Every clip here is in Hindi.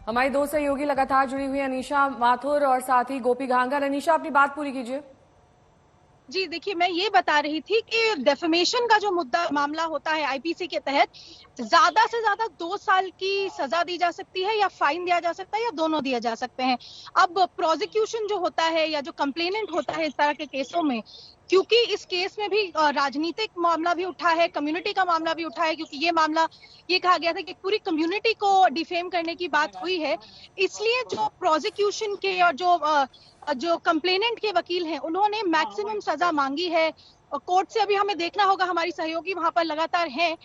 हमारी दो सहयोगी लगातार जुड़ी हुई अनीशा माथुर और साथ ही गोपी घांगर। अनीशा, अपनी बात पूरी कीजिए। जी देखिए, मैं ये बता रही थी कि डेफेमेशन का जो मुद्दा मामला होता है आईपीसी के तहत, ज्यादा से ज्यादा 2 साल की सजा दी जा सकती है या फाइन दिया जा सकता है या दोनों दिए जा सकते हैं। अब प्रोसिक्यूशन जो होता है या जो कंप्लेनेंट होता है इस तरह के केसों में, क्योंकि इस केस में भी राजनीतिक मामला भी उठा है, कम्युनिटी का मामला भी उठा है, क्योंकि ये मामला ये कहा गया था कि पूरी कम्युनिटी को डिफेम करने की बात हुई है, इसलिए जो प्रोसिक्यूशन के और जो कंप्लेनेंट के वकील हैं उन्होंने मैक्सिमम सजा मांगी है। कोर्ट से अभी हमें देखना होगा, हमारी सहयोगी वहां पर लगातार हैं,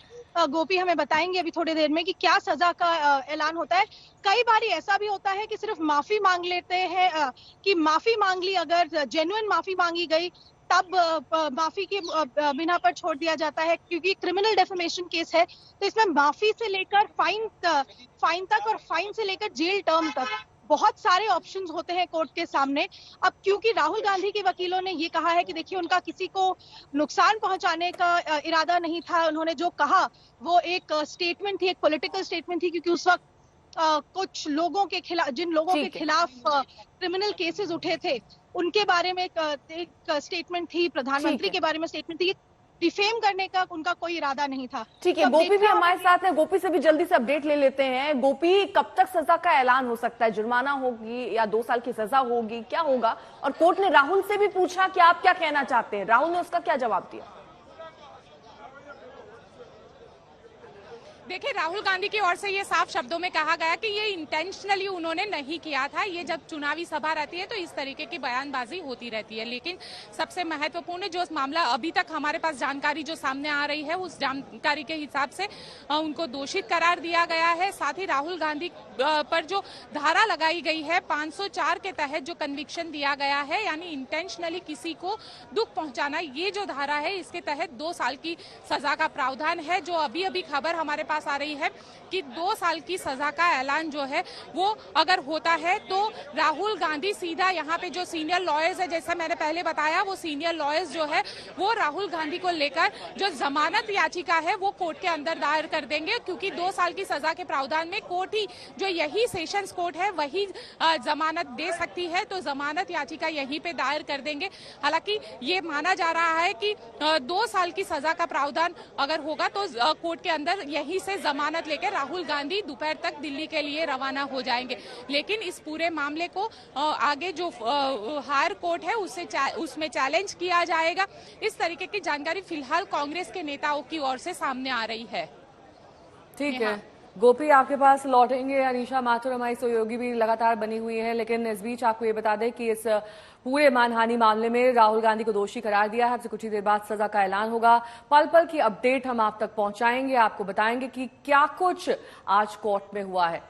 गोपी हमें बताएंगे अभी थोड़ी देर में कि क्या सजा का ऐलान होता है। कई बार ऐसा भी होता है कि सिर्फ माफी मांग लेते हैं, कि माफी मांग ली, अगर जेन्युइन माफी मांगी गई तब माफी के बिना पर छोड़ दिया जाता है, क्योंकि क्रिमिनल डेफेमेशन केस है तो इसमें माफी से लेकर फाइन तक और फाइन से लेकर जेल टर्म तक बहुत सारे ऑप्शंस होते हैं कोर्ट के सामने। अब क्योंकि राहुल गांधी के वकीलों ने ये कहा है कि देखिए उनका किसी को नुकसान पहुंचाने का इरादा नहीं था, उन्होंने जो कहा वो एक स्टेटमेंट थी, एक पॉलिटिकल स्टेटमेंट थी, क्योंकि उस वक्त कुछ लोगों के खिलाफ, जिन लोगों के खिलाफ क्रिमिनल केसेस उठे थे उनके बारे में एक स्टेटमेंट थी, प्रधानमंत्री के बारे में स्टेटमेंट थी। डिफेम करने का उनका कोई इरादा नहीं था। ठीक है, गोपी भी हमारे साथ है। गोपी से भी जल्दी से अपडेट ले लेते हैं। गोपी, कब तक सजा का ऐलान हो सकता है? जुर्माना होगी या 2 साल की सजा होगी, क्या होगा? और कोर्ट ने राहुल से भी पूछा कि आप क्या कहना चाहते हैं, राहुल ने उसका क्या जवाब दिया? देखिए, राहुल गांधी की ओर से ये साफ शब्दों में कहा गया कि ये इंटेंशनली उन्होंने नहीं किया था। ये जब चुनावी सभा रहती है तो इस तरीके की बयानबाजी होती रहती है, लेकिन सबसे महत्वपूर्ण जो मामला अभी तक हमारे पास जानकारी जो सामने आ रही है उस जानकारी के हिसाब से उनको दोषित करार दिया गया है। साथ ही राहुल गांधी पर जो धारा लगाई गई है 504 के तहत जो कन्विक्शन दिया गया है, यानी इंटेंशनली किसी को दुख पहुंचाना, ये जो धारा है इसके तहत 2 साल की सजा का प्रावधान है। जो अभी अभी खबर हमारे पास आ रही है कि 2 साल की सजा का ऐलान जो है वो अगर होता है तो राहुल गांधी सीधा यहाँ पे जो सीनियर लॉयर्स है, जैसा मैंने पहले बताया, वो सीनियर लॉयर्स जो है वो राहुल गांधी को लेकर जो जमानत याचिका है वो कोर्ट के अंदर दायर कर देंगे, क्योंकि 2 साल की सजा के प्रावधान में कोर्ट ही, जो यही सेशंस कोर्ट है वही जमानत दे सकती है, तो जमानत याचिका यहीं पे दायर कर देंगे। हालांकि ये माना जा रहा है कि 2 साल की सजा का प्रावधान अगर होगा तो कोर्ट के अंदर यहीं से जमानत लेकर राहुल गांधी दोपहर तक दिल्ली के लिए रवाना हो जाएंगे। लेकिन इस पूरे मामले को आगे जो हायर कोर्ट है उसमें चैलेंज किया जाएगा। इस तरीके की जानकारी फिलहाल कांग्रेस के नेताओं की ओर से सामने आ रही है। ठीक है गोपी, आपके पास लौटेंगे। अनीशा माथुर हमारी सहयोगी भी लगातार बनी हुई है, लेकिन इस बीच आपको ये बता दें कि इस पूरे मानहानि मामले में राहुल गांधी को दोषी करार दिया है। अब से कुछ ही देर बाद सजा का ऐलान होगा। पल पल की अपडेट हम आप तक पहुंचाएंगे, आपको बताएंगे कि क्या कुछ आज कोर्ट में हुआ है।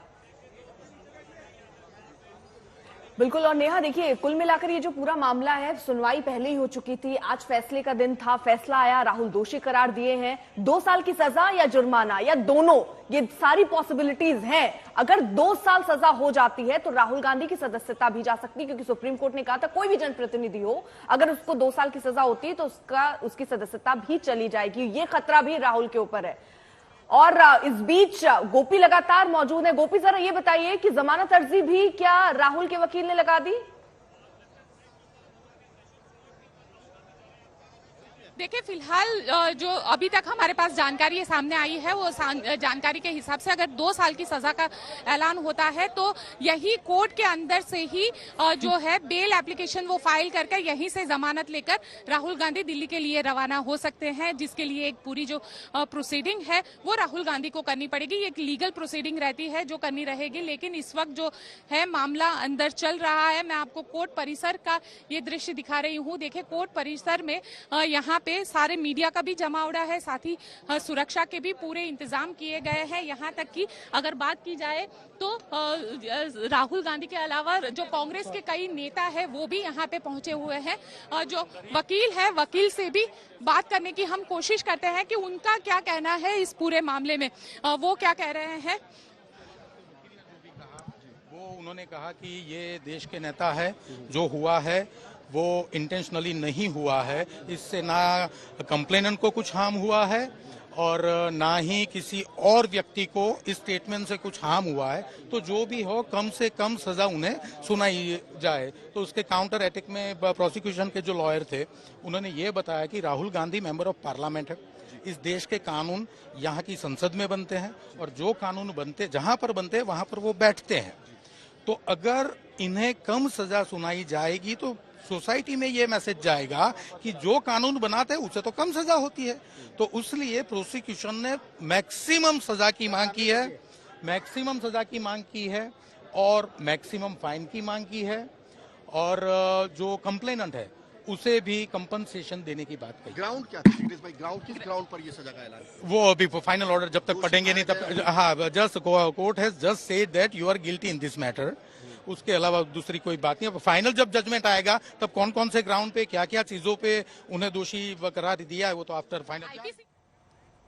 बिल्कुल। और नेहा, देखिए, कुल मिलाकर ये जो पूरा मामला है, सुनवाई पहले ही हो चुकी थी, आज फैसले का दिन था, फैसला आया, राहुल दोषी करार दिए हैं। 2 साल की सजा या जुर्माना या दोनों, ये सारी पॉसिबिलिटीज हैं। अगर 2 साल सजा हो जाती है तो राहुल गांधी की सदस्यता भी जा सकती है, क्योंकि सुप्रीम कोर्ट ने कहा था कोई भी जनप्रतिनिधि हो, अगर उसको 2 साल की सजा होती है तो उसकी सदस्यता भी चली जाएगी। ये खतरा भी राहुल के ऊपर है। और इस बीच गोपी लगातार मौजूद है। गोपी, जरा ये बताइए कि जमानत अर्जी भी क्या राहुल के वकील ने लगा दी? देखिए, फिलहाल जो अभी तक हमारे पास जानकारी सामने आई है वो जानकारी के हिसाब से अगर 2 साल की सजा का ऐलान होता है तो यही कोर्ट के अंदर से ही जो है बेल एप्लीकेशन वो फाइल करके यहीं से जमानत लेकर राहुल गांधी दिल्ली के लिए रवाना हो सकते हैं, जिसके लिए एक पूरी जो प्रोसीडिंग है वो राहुल गांधी को करनी पड़ेगी। एक लीगल प्रोसीडिंग रहती है जो करनी रहेगी, लेकिन इस वक्त जो है मामला अंदर चल रहा है। मैं आपको कोर्ट परिसर का ये दृश्य दिखा रही हूँ। देखिए, कोर्ट परिसर में यहाँ पे सारे मीडिया का भी जमावड़ा है, साथ ही सुरक्षा के भी पूरे इंतजाम किए गए हैं। यहाँ तक कि अगर बात की जाए तो राहुल गांधी के अलावा जो कांग्रेस के कई नेता है वो भी यहाँ पे पहुंचे हुए हैं। जो वकील है, वकील से भी बात करने की हम कोशिश करते हैं कि उनका क्या कहना है इस पूरे मामले में, वो क्या कह रहे हैं। वो उन्होंने कहा कि ये देश के नेता है, जो हुआ है वो इंटेंशनली नहीं हुआ है, इससे ना कंप्लेनेंट को कुछ हार्म हुआ है और ना ही किसी और व्यक्ति को इस स्टेटमेंट से कुछ हार्म हुआ है, तो जो भी हो कम से कम सजा उन्हें सुनाई जाए। तो उसके काउंटर अटैक में प्रोसिक्यूशन के जो लॉयर थे उन्होंने ये बताया कि Rahul Gandhi member of parliament है, इस देश के कानून यहाँ की संसद में बनते हैं और जो कानून बनते जहां पर बनते हैं वहां पर वो बैठते हैं। तो अगर इन्हें कम सजा सुनाई जाएगी तो सोसाइटी में ये मैसेज जाएगा कि जो कानून बनाते हैं उसे तो कम सजा होती है। तो इसलिए प्रोसिक्यूशन ने मैक्सिमम सजा की मांग की है, मैक्सिमम सजा की मांग की है और मैक्सिमम फाइन की मांग की है और जो कंप्लेनेंट है उसे भी कंपनसेशन देने की बात कही। ग्राउंड क्या था भाई, ग्राउंड किस ग्राउंड पर ये सजा का ऐलान? वो अभी फाइनल ऑर्डर जब तक पढ़ेंगे नहीं तब, हाँ, just court has just said that you are guilty in this matter. उसके अलावा दूसरी कोई बात नहीं। फाइनल जब जजमेंट आएगा तब कौन कौन से ग्राउंड पे क्या क्या चीजों पे उन्हें दोषी करार दिया है वो तो आफ्टर फाइनल